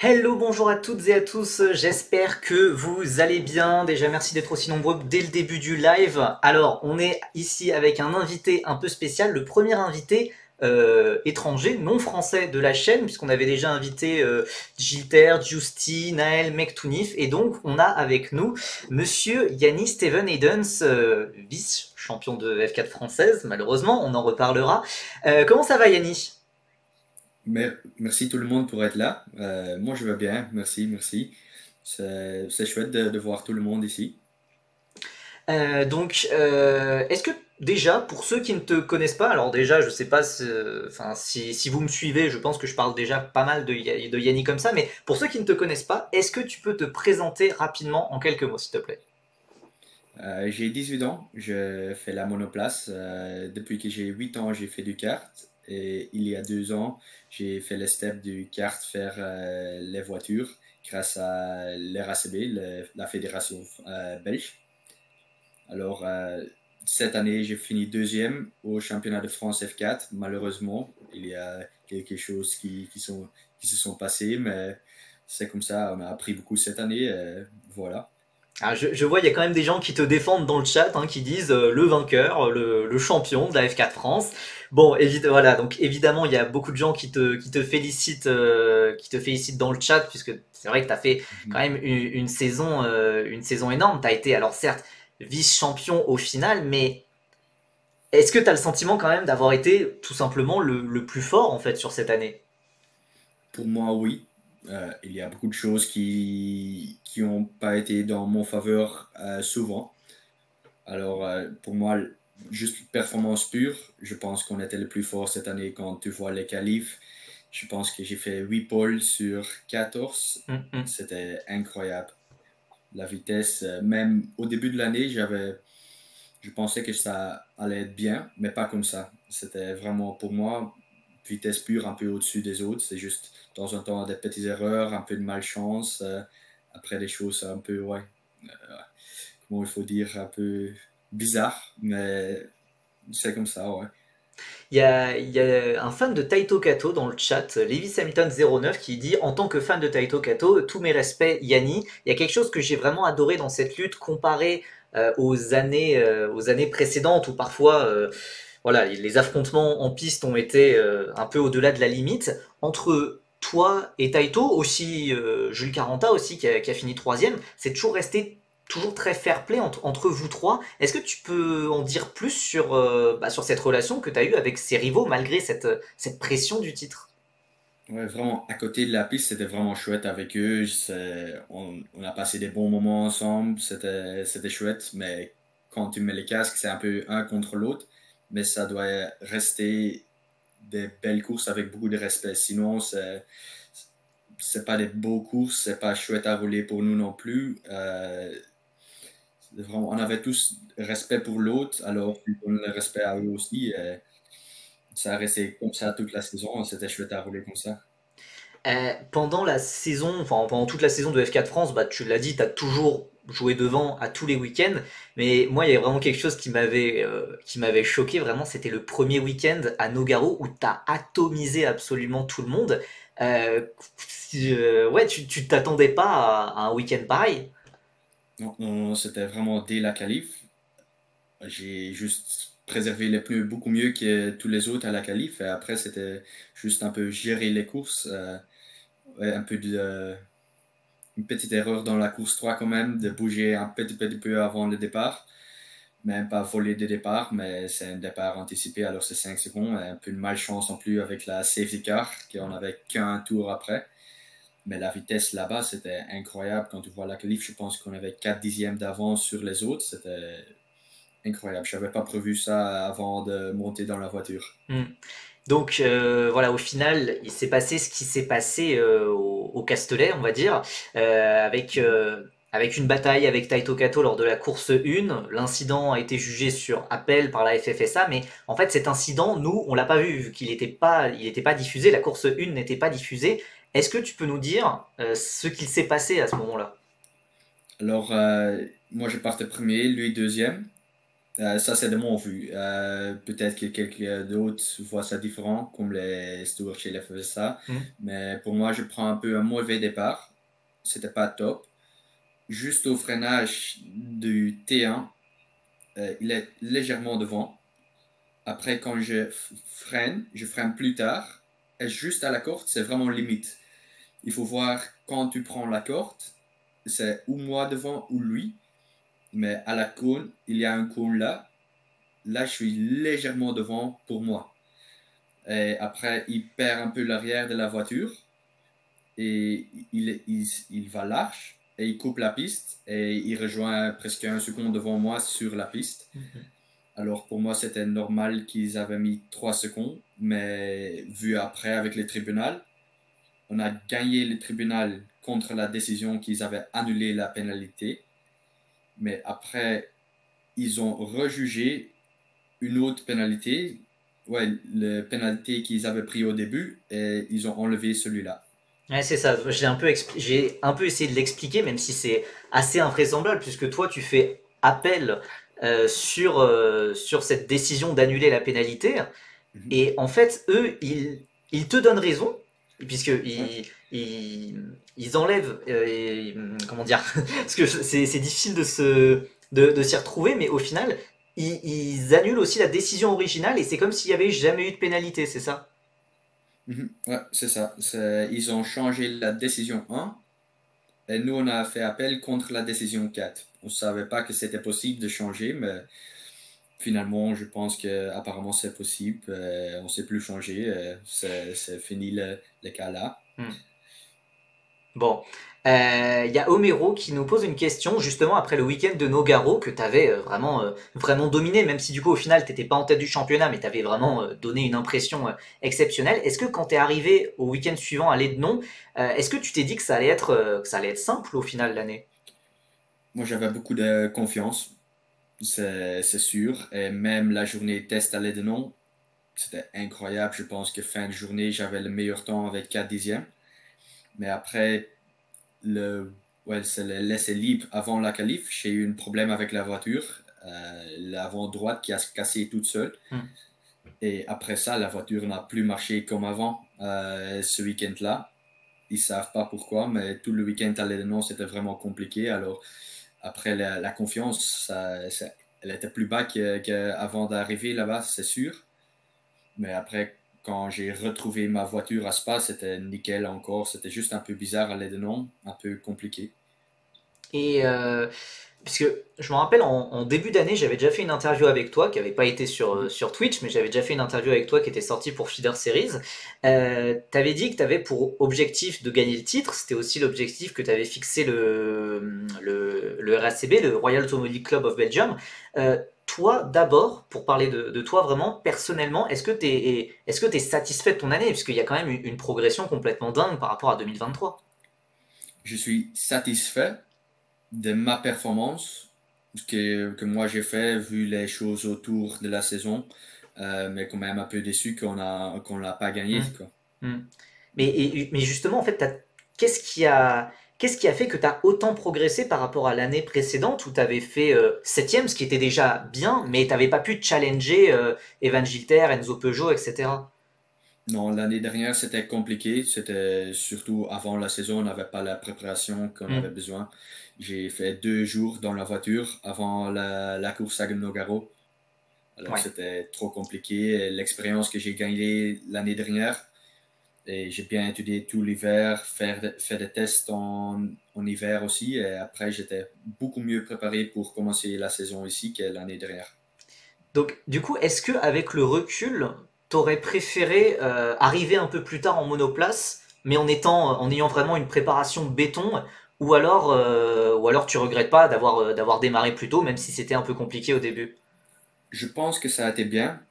Hello, bonjour à toutes et à tous, j'espère que vous allez bien. Déjà, merci d'être aussi nombreux dès le début du live. Alors, on est ici avec un invité un peu spécial, le premier invité étranger, non français de la chaîne, puisqu'on avait déjà invité Gilter, Justy, Naël, Mektounif, et donc on a avec nous Monsieur Yannis Steven Edens, vice-champion de F4 française, malheureusement, on en reparlera. Comment ça va Yannis? Merci tout le monde pour être là. Moi, je vais bien. Merci, merci. C'est chouette de voir tout le monde ici. Est-ce que déjà, pour ceux qui ne te connaissent pas, alors déjà, je sais pas, enfin, si vous me suivez, je pense que je parle déjà pas mal de Yanni comme ça, mais pour ceux qui ne te connaissent pas, est-ce que tu peux te présenter rapidement en quelques mots, s'il te plaît? J'ai 18 ans. Je fais la monoplace. Depuis que j'ai 8 ans, j'ai fait du kart. Et il y a 2 ans, j'ai fait le step du kart vers les voitures grâce à l'RACB, la fédération belge. Alors, cette année, j'ai fini deuxième au championnat de France F4. Malheureusement, il y a quelque chose qui se sont passés, mais c'est comme ça. On a appris beaucoup cette année. Voilà. Ah, je vois, il y a quand même des gens qui te défendent dans le chat, hein, qui disent le vainqueur, le champion de la F4 France. Bon, voilà, donc évidemment, il y a beaucoup de gens qui te félicitent dans le chat, puisque c'est vrai que tu as fait quand Mhm. même une saison énorme. Tu as été, alors certes, vice-champion au final, mais est-ce que tu as le sentiment quand même d'avoir été tout simplement le plus fort en fait sur cette année? Pour moi, oui. Il y a beaucoup de choses qui ont pas été dans mon faveur souvent. Alors, pour moi, juste performance pure, je pense qu'on était le plus fort cette année quand tu vois les qualifs. Je pense que j'ai fait 8 pôles sur 14. Hum, hum. C'était incroyable. La vitesse, même au début de l'année, je pensais que ça allait être bien, mais pas comme ça. C'était vraiment pour moi vitesse pure, un peu au-dessus des autres. C'est juste de temps en temps des petites erreurs, un peu de malchance. Après des choses un peu, ouais, comment il faut dire, un peu bizarre, mais c'est comme ça, ouais. Il y a un fan de Taito Kato dans le chat, Lewis Hamilton 09, qui dit en tant que fan de Taito Kato, tous mes respects Yanni. Il y a quelque chose que j'ai vraiment adoré dans cette lutte comparé aux années précédentes où parfois voilà, les affrontements en piste ont été un peu au-delà de la limite. Entre toi et Taito, aussi Jules Caranta aussi qui a fini troisième, c'est toujours resté toujours très fair play entre vous trois. Est-ce que tu peux en dire plus sur cette relation que tu as eue avec ces rivaux malgré cette pression du titre? Ouais, vraiment, à côté de la piste, c'était vraiment chouette avec eux. On a passé des bons moments ensemble, c'était chouette, mais quand tu mets les casques, c'est un peu un contre l'autre, mais ça doit rester des belles courses avec beaucoup de respect. Sinon, c'est pas des beaux courses, c'est pas chouette à rouler pour nous non plus. Vraiment, on avait tous respect pour l'autre, alors tu donnes le respect à eux aussi. Ça a resté comme ça toute la saison, c'était chouette à rouler comme ça. Pendant la saison, enfin pendant toute la saison de F4 France, bah, tu l'as dit, tu as toujours joué devant à tous les week-ends. Mais moi, il y a vraiment quelque chose qui m'avait choqué vraiment, c'était le premier week-end à Nogaro où tu as atomisé absolument tout le monde. Ouais, tu t'attendais pas à un week-end pareil. Non, non, non, c'était vraiment dès la qualif. J'ai juste préservé les pneus beaucoup mieux que tous les autres à la qualif. Et après, c'était juste un peu gérer les courses. Ouais, une petite erreur dans la course 3 quand même, de bouger un petit peu avant le départ. Même pas voler de départ, mais c'est un départ anticipé, alors c'est 5 secondes. Un peu de malchance en plus avec la safety car, qu'on n'avait qu'un tour après. Mais la vitesse là-bas, c'était incroyable. Quand tu vois la qualif, je pense qu'on avait 4 dixièmes d'avance sur les autres. C'était incroyable. Je n'avais pas prévu ça avant de monter dans la voiture. Hmm. Donc voilà, au final, il s'est passé ce qui s'est passé au Castellet, on va dire, avec une bataille avec Taito Kato lors de la course 1. L'incident a été jugé sur appel par la FFSA, mais en fait cet incident, nous, on l'a pas vu, vu qu'il il était pas diffusé, la course 1 n'était pas diffusée. Est-ce que tu peux nous dire ce qu'il s'est passé à ce moment-là? Alors, moi, je partais premier, lui deuxième. Ça, c'est de mon vue. Peut-être que quelqu'un d'autre voit ça différent, comme les stewards chez les faisaient ça. Hmm. Mais pour moi, je prends un peu un mauvais départ. C'était pas top. Juste au freinage du T1, il est légèrement devant. Après, quand je freine plus tard. Et juste à la corde, c'est vraiment limite. Il faut voir quand tu prends la corde, c'est ou moi devant ou lui. Mais à la cône, il y a un cône là. Là, je suis légèrement devant pour moi. Et après, il perd un peu l'arrière de la voiture et il va large et il coupe la piste et il rejoint presque un seconde devant moi sur la piste. Mhm. Alors pour moi, c'était normal qu'ils avaient mis 3 secondes, mais vu après avec les tribunaux, on a gagné le tribunal contre la décision qu'ils avaient annulé la pénalité, mais après, ils ont rejugé une autre pénalité, ouais, la pénalité qu'ils avaient pris au début, et ils ont enlevé celui-là. Ouais, c'est ça. J'ai un peu essayé de l'expliquer, même si c'est assez invraisemblable, puisque toi, tu fais appel sur cette décision d'annuler la pénalité. Mhm. Et en fait, eux, ils te donnent raison, Ouais. ils enlèvent, comment dire, parce que c'est difficile de s'y retrouver, mais au final, ils annulent aussi la décision originale et c'est comme s'il y avait jamais eu de pénalité, c'est ça? Mhm. Ouais, c'est ça. Ils ont changé la décision 1 et nous, on a fait appel contre la décision 4. On ne savait pas que c'était possible de changer, mais finalement, je pense que apparemment c'est possible. On ne sait plus changer. C'est fini le cas là. Hmm. Bon, il y a Homero qui nous pose une question justement après le week-end de Nogaro que tu avais vraiment dominé, même si du coup au final t'étais pas en tête du championnat, mais tu avais vraiment donné une impression exceptionnelle. Est-ce que quand tu es arrivé au week-end suivant à l'Aidenon, est-ce que tu t'es dit que ça allait être simple au final l'année? Moi, j'avais beaucoup de confiance, c'est sûr. Et même la journée test à l'Edenon, c'était incroyable. Je pense que fin de journée, j'avais le meilleur temps avec 4 dixièmes. Mais après, le, ouais, c'est le laisser libre avant la qualif, j'ai eu un problème avec la voiture, l'avant droite qui a se cassé toute seule. Hmm. Et après ça, la voiture n'a plus marché comme avant ce week-end-là. Ils savent pas pourquoi, mais tout le week-end à l'Edenon, c'était vraiment compliqué. Alors, après la confiance, elle était plus bas qu'avant d'arriver là-bas, c'est sûr. Mais après, quand j'ai retrouvé ma voiture à Spa, c'était nickel encore. C'était juste un peu bizarre à l'Edenon, un peu compliqué. Et puisque je me rappelle en début d'année, j'avais déjà fait une interview avec toi qui n'avait pas été Mhm. sur Twitch, mais j'avais déjà fait une interview avec toi qui était sortie pour Feeder Series. Tu avais dit que tu avais pour objectif de gagner le titre, c'était aussi l'objectif que tu avais fixé le RACB, le Royal Automobile Club of Belgium. Toi, d'abord, pour parler de toi vraiment, personnellement, est-ce que tu es satisfait de ton année? Puisqu'il y a quand même une progression complètement dingue par rapport à 2023. Je suis satisfait de ma performance que moi j'ai fait vu les choses autour de la saison, mais quand même un peu déçu qu'on l'a pas gagné, Hmm. quoi. Hmm. Mais justement, en fait, qu'est-ce qu'est-ce qui a fait que tu as autant progressé par rapport à l'année précédente où tu avais fait septième, ce qui était déjà bien, mais tu n'avais pas pu challenger Evan Gilter, Enzo Peugeot, etc. Non, l'année dernière c'était compliqué, c'était surtout avant la saison, on n'avait pas la préparation qu'on avait Hmm. besoin. J'ai fait 2 jours dans la voiture avant la course à Nogaro. Alors Ouais. c'était trop compliqué. L'expérience que j'ai gagnée l'année dernière, et j'ai bien étudié tout l'hiver, fait des tests en hiver aussi. Et après, j'étais beaucoup mieux préparé pour commencer la saison ici que l'année dernière. Donc, du coup, est-ce que avec le recul, t'aurais préféré arriver un peu plus tard en monoplace, mais en ayant vraiment une préparation béton, ou alors tu regrettes pas d'avoir démarré plus tôt, même si c'était un peu compliqué au début? Je pense que ça a été bien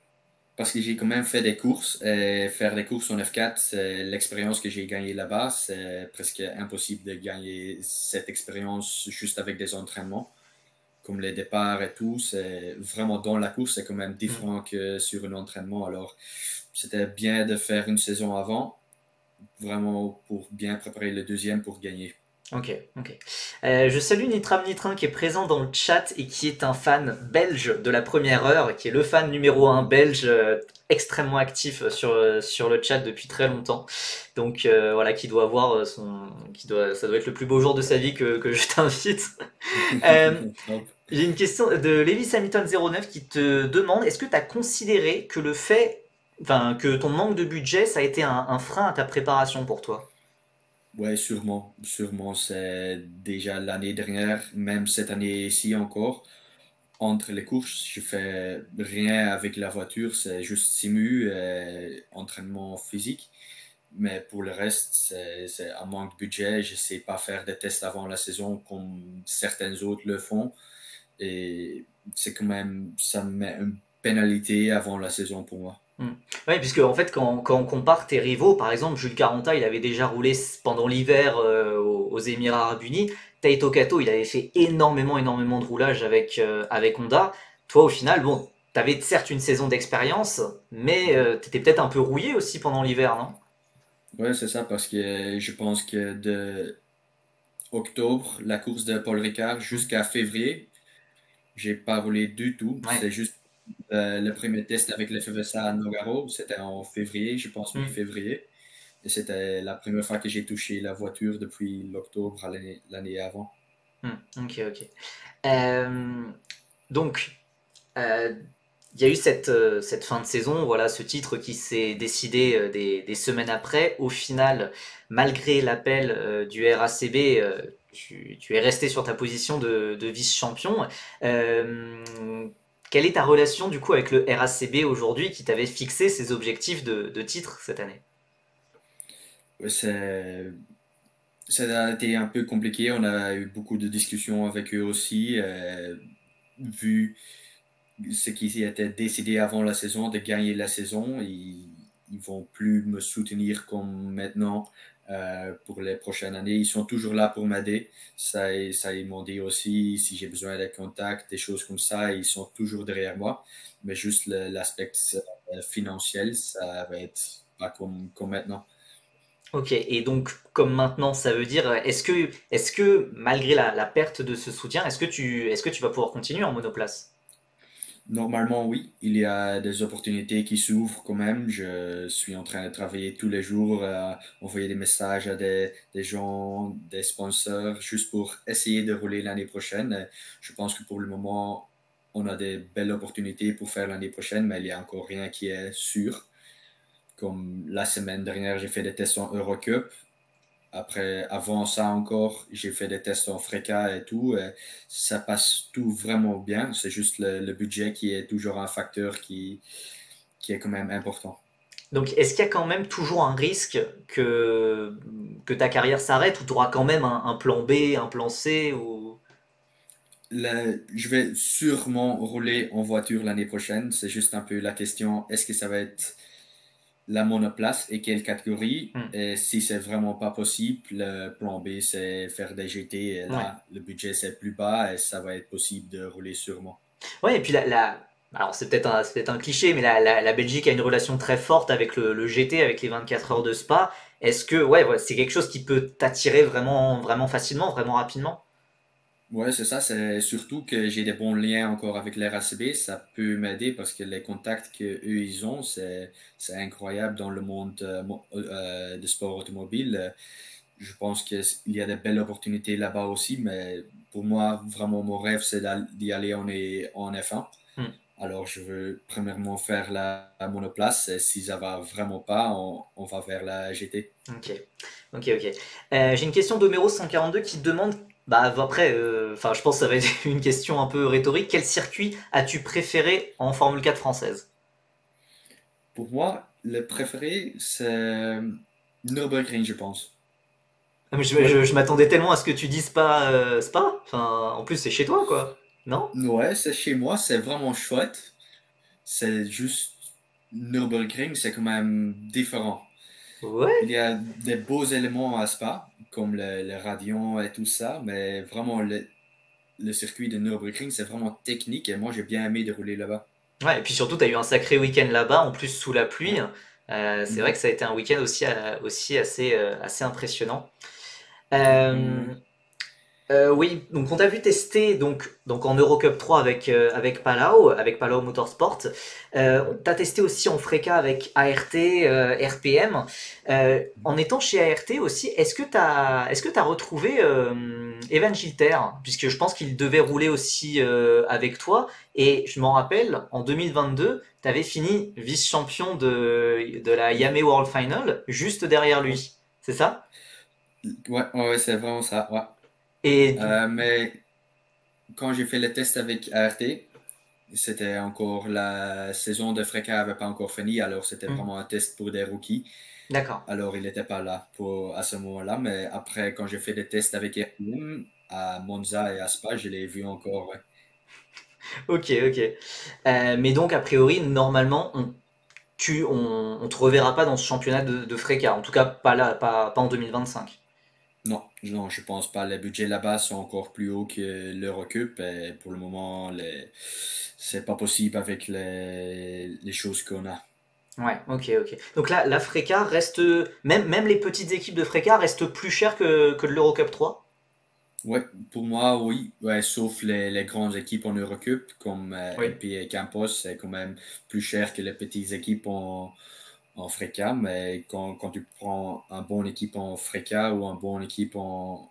parce que j'ai quand même fait des courses. Et faire des courses en F4, c'est l'expérience que j'ai gagnée là-bas. C'est presque impossible de gagner cette expérience juste avec des entraînements. Comme les départs et tout, c'est vraiment dans la course, c'est quand même Hmm. différent que sur un entraînement. Alors, c'était bien de faire une saison avant, vraiment pour bien préparer le deuxième pour gagner. Ok, ok. Je salue Nitram Nitrin qui est présent dans le chat et qui est un fan belge de la première heure, qui est le fan numéro un belge extrêmement actif sur le chat depuis très longtemps. Donc voilà, qui doit avoir ça doit être le plus beau jour de sa vie que je t'invite. Euh, Top. j'ai une question de Lewis Hamilton 09 qui te demande, est-ce que tu as considéré que enfin, que ton manque de budget, ça a été un frein à ta préparation pour toi? Ouais, sûrement, sûrement. C'est déjà l'année dernière, même cette année-ci encore. Entre les courses, je fais rien avec la voiture, c'est juste simu, entraînement physique. Mais pour le reste, c'est un manque de budget. Je sais pas faire des tests avant la saison comme certains autres le font. Et c'est quand même, ça me met une pénalité avant la saison pour moi. Hmm. Ouais, puisque en fait, quand on compare tes rivaux, par exemple, Jules Caranta, il avait déjà roulé pendant l'hiver aux Émirats Arabes Unis. Taito Kato, il avait fait énormément de roulage avec Honda. Toi, au final, bon, t'avais certes une saison d'expérience, mais t'étais peut-être un peu rouillé aussi pendant l'hiver, non? Ouais, c'est ça, parce que je pense que de octobre, la course de Paul Ricard, Hmm. jusqu'à février, j'ai pas roulé du tout. Ouais. C'est juste le premier test avec le FVSA à Nogaro, c'était en février, je pense Hmm. mi-février. Et c'était la première fois que j'ai touché la voiture depuis l'octobre à l'année avant. Hmm. Ok, ok. Euh, donc, Euh, il y a eu cette fin de saison, voilà, ce titre qui s'est décidé des semaines après. Au final, malgré l'appel du RACB, tu es resté sur ta position de vice-champion. Euh, Quelle est ta relation du coup avec le RACB aujourd'hui qui t'avait fixé ces objectifs de titre cette année? Ouais, ça a été un peu compliqué. On a eu beaucoup de discussions avec eux aussi, vu ce qui était décidé avant la saison, de gagner la saison. Ils vont plus me soutenir comme maintenant pour les prochaines années. Ils sont toujours là pour m'aider. Ils m'ont dit aussi si j'ai besoin de contacts, des choses comme ça, ils sont toujours derrière moi. Mais juste l'aspect financier, ça va être pas comme maintenant. Ok, et donc comme maintenant, ça veut dire, est-ce que malgré la perte de ce soutien, est-ce que tu vas pouvoir continuer en monoplace? Normalement, oui, il y a des opportunités qui s'ouvrent quand même. Je suis en train de travailler tous les jours, envoyer des messages à des gens, des sponsors, juste pour essayer de rouler l'année prochaine. Je pense que pour le moment, on a des belles opportunités pour faire l'année prochaine, mais il n'y a encore rien qui est sûr. Comme la semaine dernière, j'ai fait des tests en Eurocup. Après, avant ça encore, j'ai fait des tests en Freca et tout. Ça passe tout vraiment bien. C'est juste le budget qui est toujours un facteur qui est quand même important. Donc, est-ce qu'il y a quand même toujours un risque que ta carrière s'arrête ou tu auras quand même un plan B, un plan C ou... Je vais sûrement rouler en voiture l'année prochaine. C'est juste un peu la question, est-ce que ça va être la monoplace et quelle catégorie? Hmm. Et si c'est vraiment pas possible, le plan B, c'est faire des GT. Et Ouais. là, le budget, c'est plus bas et ça va être possible de rouler sûrement. Ouais, et puis alors c'est peut-être un cliché, mais la Belgique a une relation très forte avec le GT, avec les 24 heures de Spa. Est-ce que, ouais, c'est quelque chose qui peut t'attirer vraiment facilement, vraiment rapidement? Ouais, c'est ça. C'est surtout que j'ai des bons liens encore avec l'RACB. Ça peut m'aider parce que les contacts que eux ils ont, c'est incroyable dans le monde de sport automobile. Je pense qu'il y a des belles opportunités là-bas aussi, mais pour moi, vraiment, mon rêve, c'est d'y aller en F1. Hmm. Alors, je veux premièrement faire la monoplace. Et si ça va vraiment pas, on va vers la GT. Ok, ok. J'ai une question d'Homero 142 qui demande, bah après, enfin je pense que ça va être une question un peu rhétorique. Quel circuit as-tu préféré en Formule 4 française? Pour moi, le préféré, c'est Nürburgring, je pense. Ah, mais Ouais, je m'attendais tellement à ce que tu dises pas Spa. Enfin, en plus c'est chez toi quoi, non? ouais, c'est chez moi, c'est vraiment chouette. C'est juste Nürburgring, c'est quand même différent. Il Ouais. y a des beaux éléments à Spa, comme le radion et tout ça, mais vraiment le circuit de Nürburgring, c'est vraiment technique et moi j'ai bien aimé de rouler là-bas. Ouais, et puis surtout t'as eu un sacré week-end là-bas, en plus sous la pluie. C'est vrai Mhm. que ça a été un week-end aussi assez impressionnant. Euh, oui, donc on t'a vu tester donc en Eurocup 3 avec Palau Motorsport. T'as testé aussi en Freca avec ART, RPM. En étant chez ART aussi, est-ce que t'as retrouvé Evan Gilter, puisque je pense qu'il devait rouler aussi avec toi. Et je m'en rappelle, en 2022, t'avais fini vice-champion de la Yame World Final juste derrière Ouais, lui. C'est ça? ouais, c'est vraiment ça. Ouais. Et Mais quand j'ai fait le test avec ART, c'était encore la saison de Freka avait pas encore fini, alors c'était Hmm, vraiment un test pour des rookies. d'accord. Alors il n'était pas là à ce moment-là, mais après quand j'ai fait des tests avec RPM à Monza et à Spa, je l'ai vu encore. Ouais. Ok, ok. Mais donc, a priori, normalement, on te reverra pas dans ce championnat de Freca. En tout cas, pas là, pas en 2025. Non, non, je pense pas. Les budgets là-bas sont encore plus hauts que l'Eurocup et pour le moment, c'est pas possible avec les choses qu'on a. Ouais, ok, ok. Donc là, la Freca reste. Même les petites équipes de Freca restent plus chères que de l'Eurocup 3. Ouais, pour moi, oui. Ouais, sauf les grandes équipes en Eurocup, comme Oui. LP et Campos, c'est quand même plus cher que les petites équipes en Freca. Mais quand tu prends un bon équipe en Freca ou un bon équipe en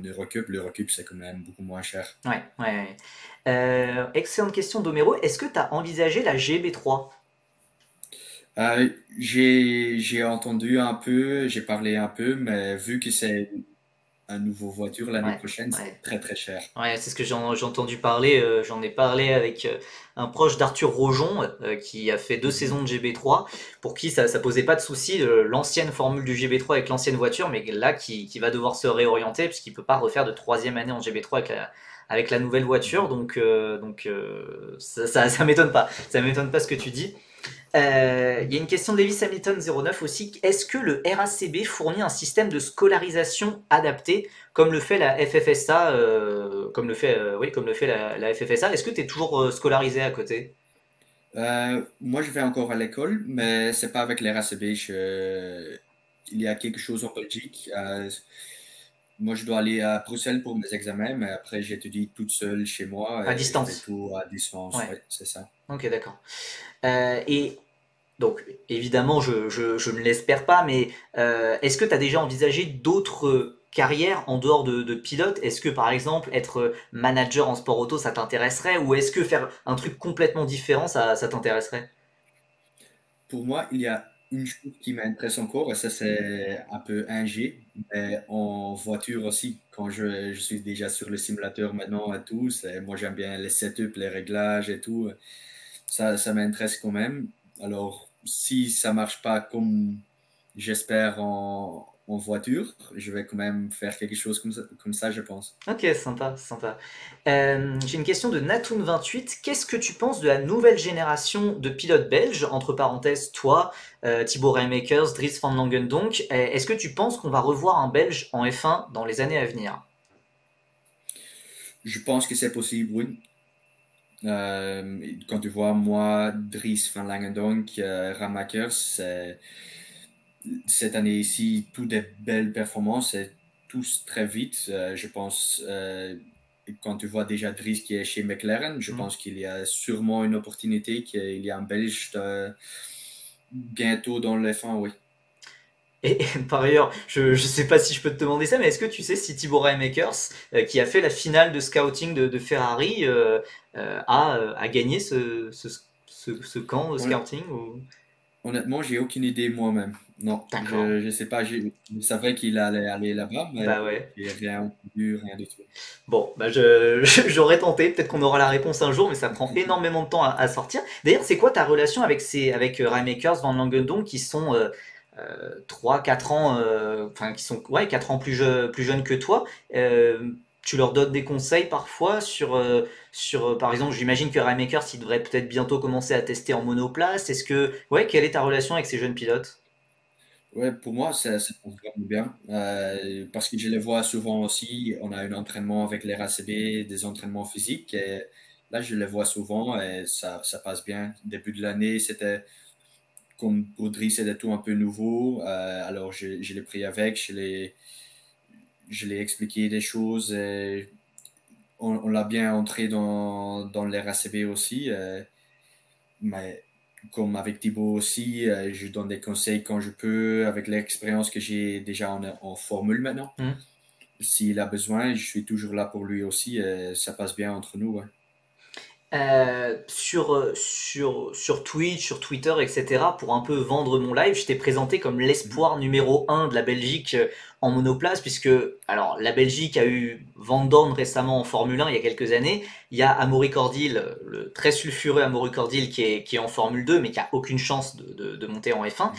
Eurocup, l'Eurocup, c'est quand même beaucoup moins cher. Ouais, ouais, ouais. Excellente question d'Omero. Est-ce que tu as envisagé la GB3? J'ai entendu un peu, j'ai parlé un peu, mais vu que c'est un nouveau voiture l'année Ouais, prochaine, ouais. c'est très très cher. Ouais, c'est ce que j'ai entendu parler. J'en ai parlé avec un proche d'Arthur Rojon qui a fait 2 saisons Mhm. de GB3, pour qui ça posait pas de souci, l'ancienne formule du GB3 avec l'ancienne voiture, mais là qui va devoir se réorienter puisqu'il peut pas refaire de troisième année en GB3 avec la nouvelle voiture. Mhm. Donc ça m'étonne pas. Ça m'étonne pas ce que tu dis. Il y a une question de Lewis Hamilton 09 aussi. Est-ce que le RACB fournit un système de scolarisation adapté, comme le fait la FFSA, oui, comme le fait la FFSA? Est-ce que tu es toujours scolarisé à côté? Moi, je vais encore à l'école, mais c'est pas avec les RACB. Il y a quelque chose en Belgique. Moi, je dois aller à Bruxelles pour mes examens, mais après, j'étudie toute seule chez moi À et je fais distance. tout à distance. Ouais, Ouais, c'est ça. ok, d'accord. Et donc, évidemment, je ne l'espère pas, mais est-ce que tu as déjà envisagé d'autres carrières en dehors de pilote? Est-ce que, par exemple, être manager en sport auto, ça t'intéresserait? Ou est-ce que faire un truc complètement différent, ça t'intéresserait? Pour moi, il y a une chose qui m'intéresse encore, et ça, c'est un peu ingé, mais en voiture aussi. Quand je suis déjà sur le simulateur maintenant et tout, moi, j'aime bien les setups, les réglages et tout. Ça m'intéresse quand même. Alors, si ça marche pas comme j'espère en voiture, je vais quand même faire quelque chose comme ça, je pense. Ok, sympa, sympa. J'ai une question de Natoun28. Qu'est-ce que tu penses de la nouvelle génération de pilotes belges, entre parenthèses, toi, Thibaut Reymakers, Dries Van Langendonk? Est-ce que tu penses qu'on va revoir un Belge en F1 dans les années à venir? Je pense que c'est possible, oui. Quand tu vois moi, Dries Van Langendonk, Ramakers, cette année ici, toutes des belles performances, et tous très vite. Je pense, quand tu vois déjà Dries qui est chez McLaren, je Hmm. pense qu'il y a sûrement une opportunité qu'il y a un Belge bientôt dans le F1, oui. Et par ailleurs, je ne sais pas si je peux te demander ça, mais est-ce que tu sais si Thibaut Reymakers, qui a fait la finale de scouting de Ferrari, a gagné ce camp de Hon- scouting ou... Honnêtement, j'ai aucune idée moi-même. Non, D'accord. je sais pas. Je savais qu'il allait aller là-bas, mais Bah ouais. j'ai rien entendu, rien du tout. Bon, bah j'aurais tenté, peut-être qu'on aura la réponse un jour, mais ça prend énormément de temps à sortir. D'ailleurs, c'est quoi ta relation avec Raymakers, Van Langendonk, qui sont 3-4 ans, enfin qui sont ouais, 4 ans plus jeunes que toi? Tu leur donnes des conseils parfois par exemple, j'imagine que Raymakers, il devrait peut-être bientôt commencer à tester en monoplace. Ouais, quelle est ta relation avec ces jeunes pilotes? Ouais, pour moi, ça passe vraiment bien. Parce que je les vois souvent aussi. On a un entraînement avec les RACB, des entraînements physiques. Et là, je les vois souvent et ça passe bien. Début de l'année, c'était comme pour Dries, c'était tout un peu nouveau. Alors, je l'ai pris avec. je l'ai expliqué des choses. On l'a bien entré dans l'RACB aussi. Mais comme avec Thibaut aussi, je donne des conseils quand je peux, avec l'expérience que j'ai déjà en formule maintenant. Hmm. S'il a besoin, je suis toujours là pour lui aussi. Ça passe bien entre nous. Ouais. Sur Twitch, sur Twitter, etc., pour un peu vendre mon live, je t'ai présenté comme l'espoir numéro un de la Belgique en monoplace, puisque alors la Belgique a eu Van Dorn récemment en Formule 1 il y a quelques années, il y a Amaury Cordil, le très sulfureux Amaury Cordil qui est en Formule 2, mais qui a aucune chance de monter en F1.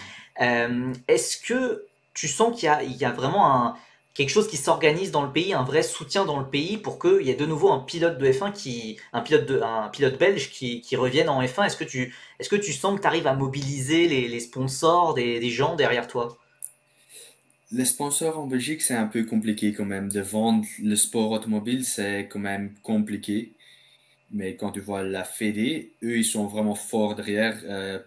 Est-ce que tu sens qu'il y a vraiment quelque chose qui s'organise dans le pays, un vrai soutien dans le pays pour qu'il y ait de nouveau un pilote de F1 un pilote belge qui revienne en F1. Est-ce que tu sens que tu arrives à mobiliser les sponsors, des gens derrière toi? Les sponsors en Belgique, c'est un peu compliqué quand même. De vendre le sport automobile, c'est quand même compliqué. Mais quand tu vois la Fédé, eux, ils sont vraiment forts derrière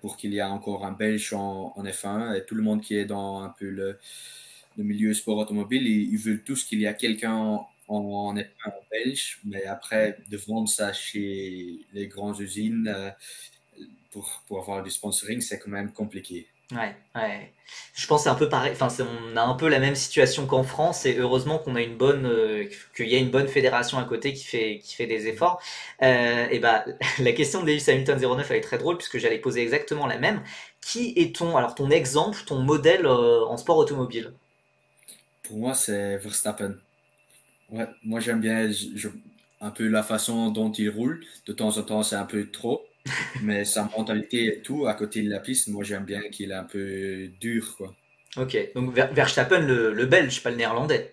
pour qu'il y ait encore un Belge en F1. Et tout le monde qui est dans un peu le milieu sport automobile, ils veulent tous qu'il y a quelqu'un en F1 belge. Mais après, de vendre ça chez les grandes usines pour avoir du sponsoring, c'est quand même compliqué. Ouais, ouais. Je pense que c'est un peu pareil. Enfin, on a un peu la même situation qu'en France, et heureusement qu'il y a une bonne fédération à côté qui fait des efforts. Et bah, la question de Lewis Hamilton 09, elle est très drôle puisque j'allais poser exactement la même. Qui est ton exemple, ton modèle en sport automobile? Pour moi, c'est Verstappen. Ouais, moi j'aime bien un peu la façon dont il roule. De temps en temps, c'est un peu trop, mais sa mentalité et tout, à côté de la piste, moi j'aime bien qu'il est un peu dur, quoi. Ok, donc Verstappen, le belge, pas le néerlandais.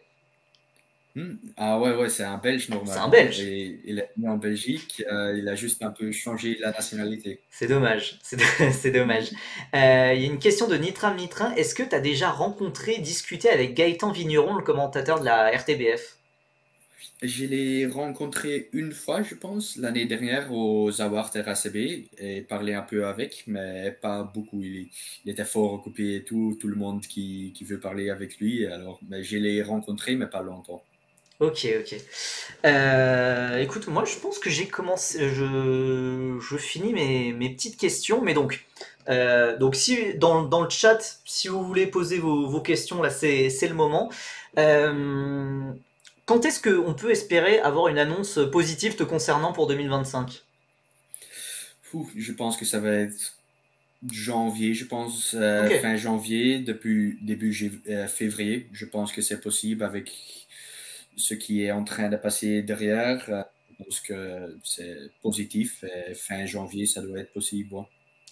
Ah ouais, ouais, c'est un Belge C'est un normalement, belge. et il est né en Belgique, il a juste un peu changé la nationalité. C'est dommage, c'est dommage. Il y a une question de Nitram Nitrin. Est-ce que tu as déjà rencontré, discuté avec Gaëtan Vigneron, le commentateur de la RTBF? Je l'ai rencontré une fois, je pense, l'année dernière aux Awards RACB et parlé un peu avec, mais pas beaucoup. Il était fort occupé et tout le monde qui veut parler avec lui. Alors, mais je l'ai rencontré, mais pas longtemps. Ok, ok. Écoute, moi je pense que j'ai commencé. Je finis mes petites questions, mais donc si dans le chat, si vous voulez poser vos questions, là c'est le moment. Euh, Quand est-ce qu'on peut espérer avoir une annonce positive te concernant pour 2025? Je pense que ça va être janvier, je pense, Ok, fin janvier, depuis début février. Je pense que c'est possible avec ce qui est en train de passer derrière. Je pense que c'est positif. Fin janvier, ça doit être possible. Ouais.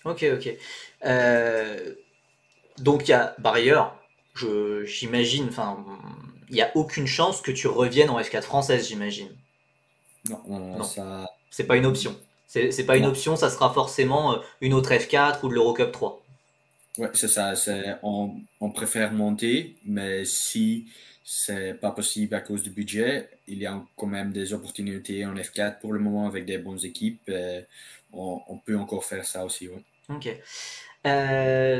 ok, ok. Euh, donc il y a, par ailleurs, j'imagine, enfin, il n'y a aucune chance que tu reviennes en F4 française, j'imagine. Non, non, non, Non. ça. C'est pas une option. C'est pas une Non, option, ça sera forcément une autre F4 ou de l'Eurocup 3. ouais, c'est ça. On préfère monter, mais si c'est pas possible à cause du budget, il y a quand même des opportunités en F4 pour le moment avec des bonnes équipes. On peut encore faire ça aussi. Ouais. Ok.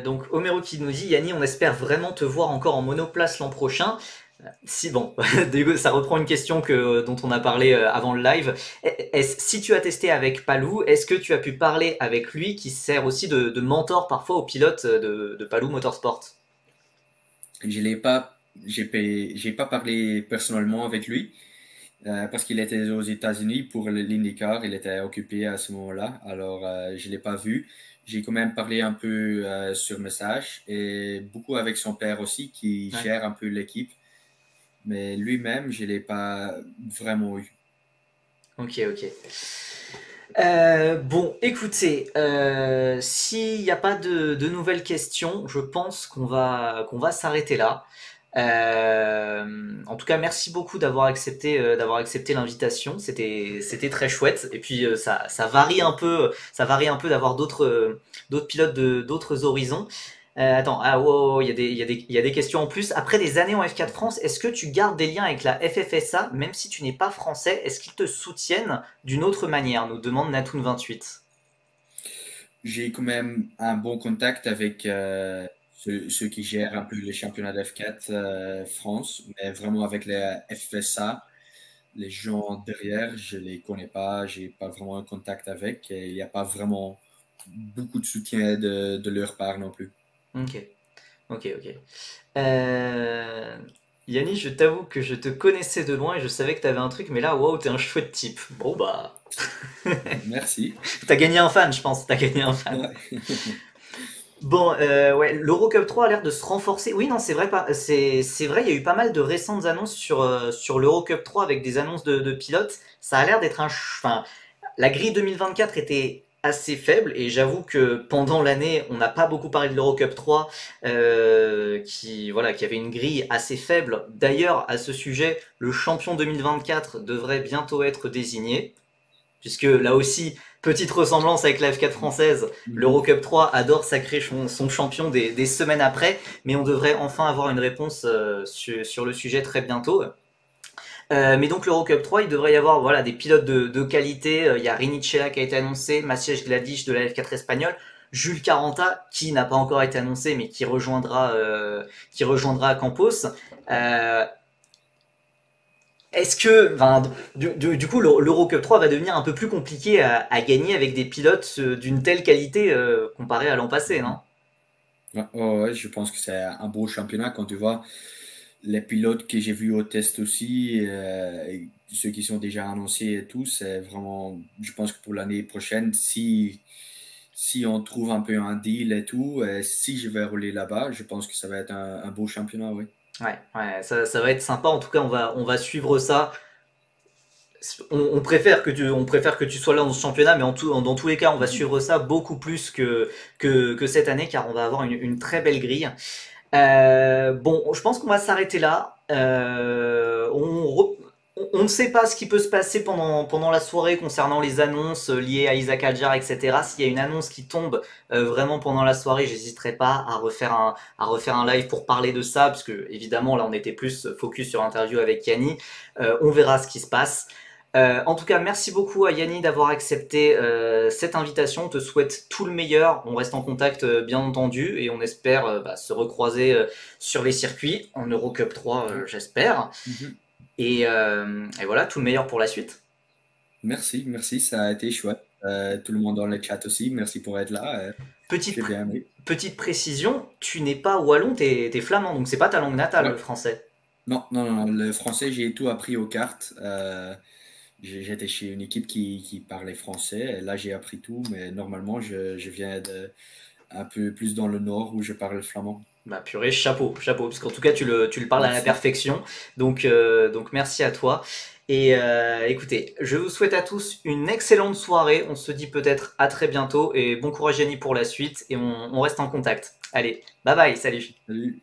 Donc Homero qui nous dit, Yanni, on espère vraiment te voir encore en monoplace l'an prochain. Si bon, ça reprend une question dont on a parlé avant le live. Si tu as testé avec Palou, est-ce que tu as pu parler avec lui qui sert aussi de mentor parfois aux pilotes de Palou Motorsport? Je l'ai pas, j'ai pas parlé personnellement avec lui parce qu'il était aux États-Unis pour l'IndyCar. Il était occupé à ce moment-là, alors je l'ai pas vu. J'ai quand même parlé un peu sur message et beaucoup avec son père aussi qui Ouais. gère un peu l'équipe, mais lui-même je l'ai pas vraiment eu. Ok, ok. Bon, écoutez, s'il n'y a pas de nouvelles questions, je pense qu'on va s'arrêter là. En tout cas, merci beaucoup d'avoir accepté l'invitation. C'était très chouette. Et puis ça varie un peu d'avoir d'autres pilotes d'autres horizons. Attends, ah, wow, wow, il y a des questions en plus. Après des années en F4 France, est-ce que tu gardes des liens avec la FFSA, même si tu n'es pas français? Est-ce qu'ils te soutiennent d'une autre manière? Nous demande Natoun28. J'ai quand même un bon contact avec ceux qui gèrent un peu les championnats d'F4 France, mais vraiment avec les FSA, les gens derrière, je les connais pas, j'ai pas vraiment un contact avec et il n'y a pas vraiment beaucoup de soutien de leur part non plus. Ok, ok. Euh... Yannis, je t'avoue que je te connaissais de loin et je savais que t'avais un truc, mais là, waouh, t'es un chouette type. Bon, bah. Merci. T'as gagné un fan, je pense. T'as gagné un fan. Ouais. Bon, ouais, l'Eurocup 3 a l'air de se renforcer. Oui, non, c'est vrai, c'est vrai, il y a eu pas mal de récentes annonces sur l'Eurocup 3 avec des annonces de pilotes. Ça a l'air d'être enfin, la grille 2024 était assez faible et j'avoue que pendant l'année, on n'a pas beaucoup parlé de l'Eurocup 3 qui avait une grille assez faible. D'ailleurs, à ce sujet, le champion 2024 devrait bientôt être désigné puisque là aussi, petite ressemblance avec la F4 française, Mhm. l'Eurocup 3 adore sacrer son champion des semaines après, mais on devrait enfin avoir une réponse sur le sujet très bientôt. Mais donc l'Eurocup 3, il devrait y avoir voilà, des pilotes de qualité. Il y a Rinicella qui a été annoncé, Maciej Gladic de la F4 espagnole, Jules Caranta qui n'a pas encore été annoncé mais qui rejoindra Campos. Euh, Est-ce que, enfin, du coup, l'Eurocup 3 va devenir un peu plus compliqué à gagner avec des pilotes d'une telle qualité comparé à l'an passé, non? Mhm. Ouais, ouais, ouais, je pense que c'est un beau championnat quand tu vois les pilotes que j'ai vus au test aussi, et ceux qui sont déjà annoncés et tout, c'est vraiment, je pense que pour l'année prochaine, si on trouve un peu un deal et tout, si je vais rouler là-bas, je pense que ça va être un beau championnat, oui. Ouais, ça va être sympa. En tout cas, on va suivre ça. On préfère que tu sois là dans ce championnat, mais dans tous les cas, on va Mhm. suivre ça beaucoup plus que cette année, car on va avoir une très belle grille. Bon, je pense qu'on va s'arrêter là. On ne sait pas ce qui peut se passer pendant la soirée concernant les annonces liées à Isaac Adjar, etc. S'il y a une annonce qui tombe vraiment pendant la soirée, j'hésiterai pas à refaire un live pour parler de ça, parce que évidemment là on était plus focus sur l'interview avec Yanni. On verra ce qui se passe. En tout cas, merci beaucoup à Yanni d'avoir accepté cette invitation. On te souhaite tout le meilleur. On reste en contact, bien entendu, et on espère se recroiser sur les circuits en Eurocup 3, Ouais. j'espère. Mhm. Et voilà, tout le meilleur pour la suite. Merci, merci, ça a été chouette. Tout le monde dans le chat aussi, merci pour être là. Petite, J'ai bien aimé. petite précision, tu n'es pas wallon, t'es flamand, donc c'est pas ta langue natale, Ouais. le français. Non, non, non, le français, j'ai tout appris aux cartes. J'étais chez une équipe qui parlait français. Et là, j'ai appris tout, mais normalement, je viens un peu plus dans le nord où je parle flamand. Bah purée, chapeau, chapeau, parce qu'en tout cas tu le parles à la Merci. perfection, donc merci à toi. Et écoutez, je vous souhaite à tous une excellente soirée, on se dit peut-être à très bientôt, et bon courage Jenny pour la suite, et on reste en contact. Allez, bye bye, salut. Salut.